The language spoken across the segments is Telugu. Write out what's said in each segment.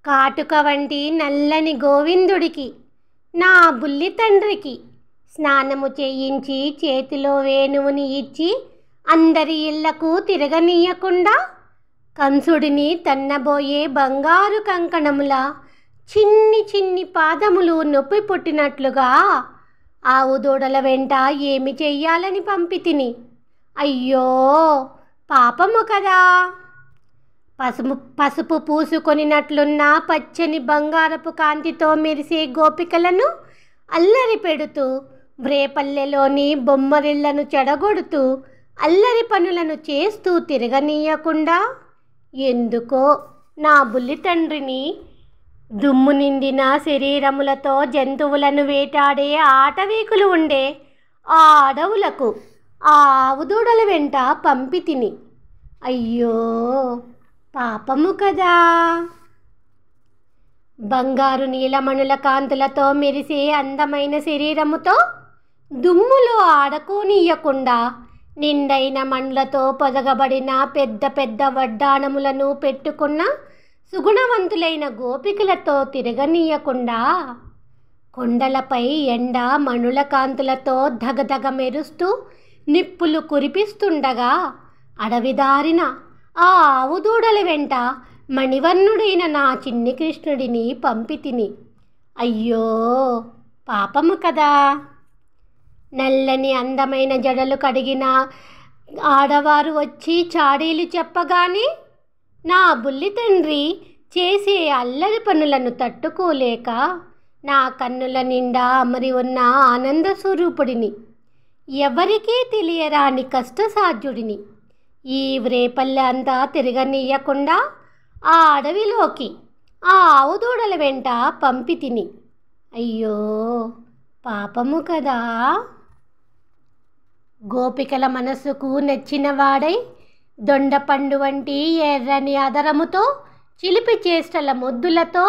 కాటుక వంటి నల్లని గోవిందుడికి నా బుల్లి తండ్రికి స్నానము చేయించి చేతిలో వేణువుని ఇచ్చి అందరి ఇళ్లకు తిరగనీయకుండా కంసుడిని తన్నబోయే బంగారు కంకణముల చిన్ని చిన్ని పాదములు నొప్పి పుట్టినట్లుగా ఆవు దూడల వెంట ఏమి చెయ్యాలని పంపితిని. అయ్యో పాపము కదా. పసుపు పూసుకొనినట్లున్న పచ్చని బంగారపు కాంతితో మెరిసే గోపికలను అల్లరి పెడుతూ వ్రేపల్లెలోని బొమ్మరిళ్లను చెడగొడుతూ అల్లరి పనులను చేస్తూ తిరగనీయకుండా ఎందుకో నా బుల్లి తండ్రిని దుమ్ము నిండిన శరీరములతో జంతువులను వేటాడే ఆటవీకులు ఉండే ఆ అడవులకు ఆ ఆవుదూడల వెంట పంపితిని. అయ్యో పాపము కదా. బంగారు నీలమణుల కాంతులతో మెరిసే అందమైన శరీరముతో దుమ్ములో ఆడుకోనీయకుండా నిండైన మణులతో పొదగబడిన పెద్ద పెద్ద వడ్డాణములను పెట్టుకున్న సుగుణవంతులైన గోపికలతో తిరగనీయకుండా కొండలపై ఎండ మణుల కాంతులతో ధగధగ మెరుస్తూ నిప్పులు కురిపిస్తుండగా అడవిదారిన ఆ ఆవుదూడల వెంట మణివర్ణుడైన నా చిన్ని కృష్ణుడిని పంపితిని. అయ్యో పాపము కదా. నల్లని అందమైన జడలు కడిగిన ఆడవారు వచ్చి చాడీలు చెప్పగానే నా బుల్లి తండ్రి చేసే అల్లరి పనులను తట్టుకోలేక నా కన్నుల నిండా అమరి ఉన్న ఆనంద స్వరూపుడిని, ఎవరికీ తెలియరాని కష్టసాధ్యుడిని ఈ వ్రేపల్లె అంతా తిరగనీయకుండా ఆ అడవిలోకి ఆ ఆవుదూడల వెంట పంపితిని. అయ్యో పాపము కదా. గోపికల మనసుకు నచ్చినవాడై దొండపండు వంటి ఎర్రని అదరముతో చిలిపి చేష్టల ముద్దులతో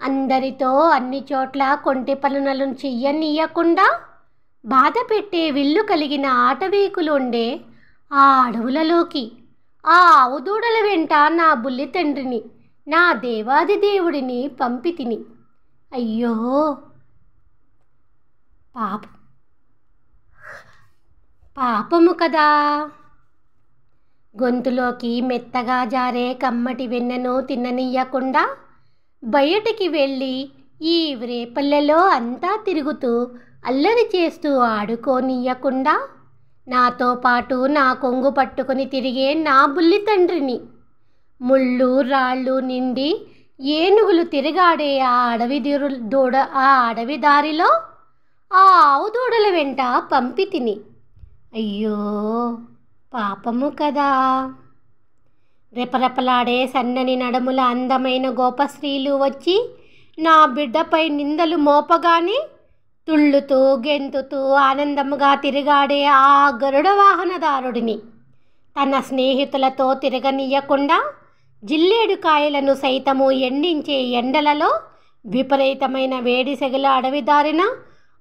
అందరితో అన్ని చోట్ల కొంటి పనులను చెయ్యనీయకుండా బాధ పెట్టే విల్లు కలిగిన ఆటవీకులు ఉండే ఆ అడవులలోకి ఆ ఆవుదూడల వెంట నా బుల్లి తండ్రిని నా దేవాది దేవుడిని పంపితిని. అయ్యో పాపము కదా. గొంతులోకి మెత్తగా జారే కమ్మటి వెన్నను తిననీయకుండా బయటికి వెళ్ళి ఈ వ్రేపల్లెలో అంతా తిరుగుతూ అల్లరి చేస్తూ ఆడుకోనీయకుండా నాతో పాటు నా కొంగు పట్టుకుని తిరిగే నా బుల్లి తండ్రిని ముళ్ళు రాళ్ళు నిండి ఏనుగులు తిరగాడే ఆ అడవి దారిలో ఆ ఆవుదూడల వెంట పంపితిని. అయ్యో పాపము కదా. రెపరెపలాడే సన్నని నడుముల అందమైన గోపశ్రీలు వచ్చి నా బిడ్డపై నిందలు మోపగానే తుళ్ళుతూ గెంతుతూ ఆనందముగా తిరిగాడే ఆ గరుడ వాహనదారుడిని తన స్నేహితులతో తిరగనీయకుండా జిల్లేడు కాయలను సైతము ఎండించే ఎండలలో విపరీతమైన వేడి సెగల అడవిదారిన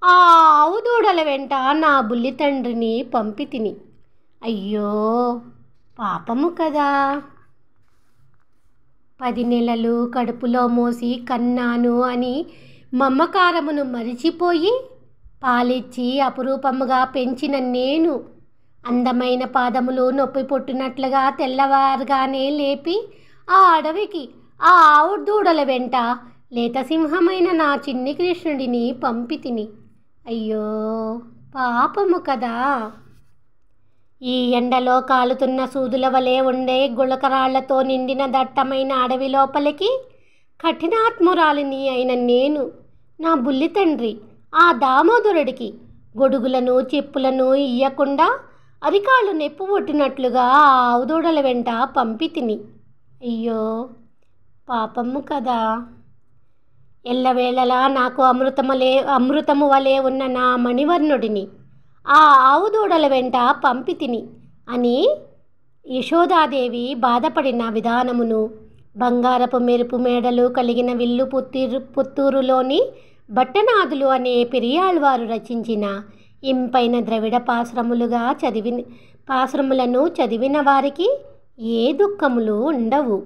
ఆ ఆవుదూడల వెంట నా బుల్లి తండ్రిని పంపితిని. అయ్యో పాపము కదా. 10 నెలలు కడుపులో మోసి కన్నాను అని మమకారమును మరిచిపోయి పాలిచ్చి అపురూపముగా పెంచిన నేను అందమైన పాదములు నొప్పి పుట్టినట్లుగా తెల్లవారుగానే లేపి ఆ అడవికి ఆ ఆవు దూడల వెంట లేత సింహమైన నా చిన్ని కృష్ణుడిని పంపితిని. అయ్యో పాపము కదా. ఈ ఎండలో కాలుతున్న సూదుల వలె ఉండే గుళకరాళ్లతో నిండిన దట్టమైన అడవి లోపలికి కఠినాత్మురాలిని అయిన నేను నా బుల్లి తండ్రి ఆ దామోదరుడికి గొడుగులను చెప్పులను ఇయ్యకుండా అరికాళ్ళు నెప్పు పుట్టినట్లుగా ఆ ఆవుదూడల వెంట పంపితిని. అయ్యో పాపము కదా. ఎల్లవేళలా నాకు అమృతము వలె ఉన్న నా మణివర్ణుడిని ఆ ఆవుదూడల వెంట పంపితిని అని యశోదాదేవి బాధపడిన విధానమును బంగారపు మెరుపు మేడలు కలిగిన విల్లు పుత్తూరులోని భట్టనాథులు అనే పెరియాళ్వారు రచించిన ఇంపైన ద్రవిడ పాశ్రములను చదివిన వారికి ఏ దుఃఖములు ఉండవు.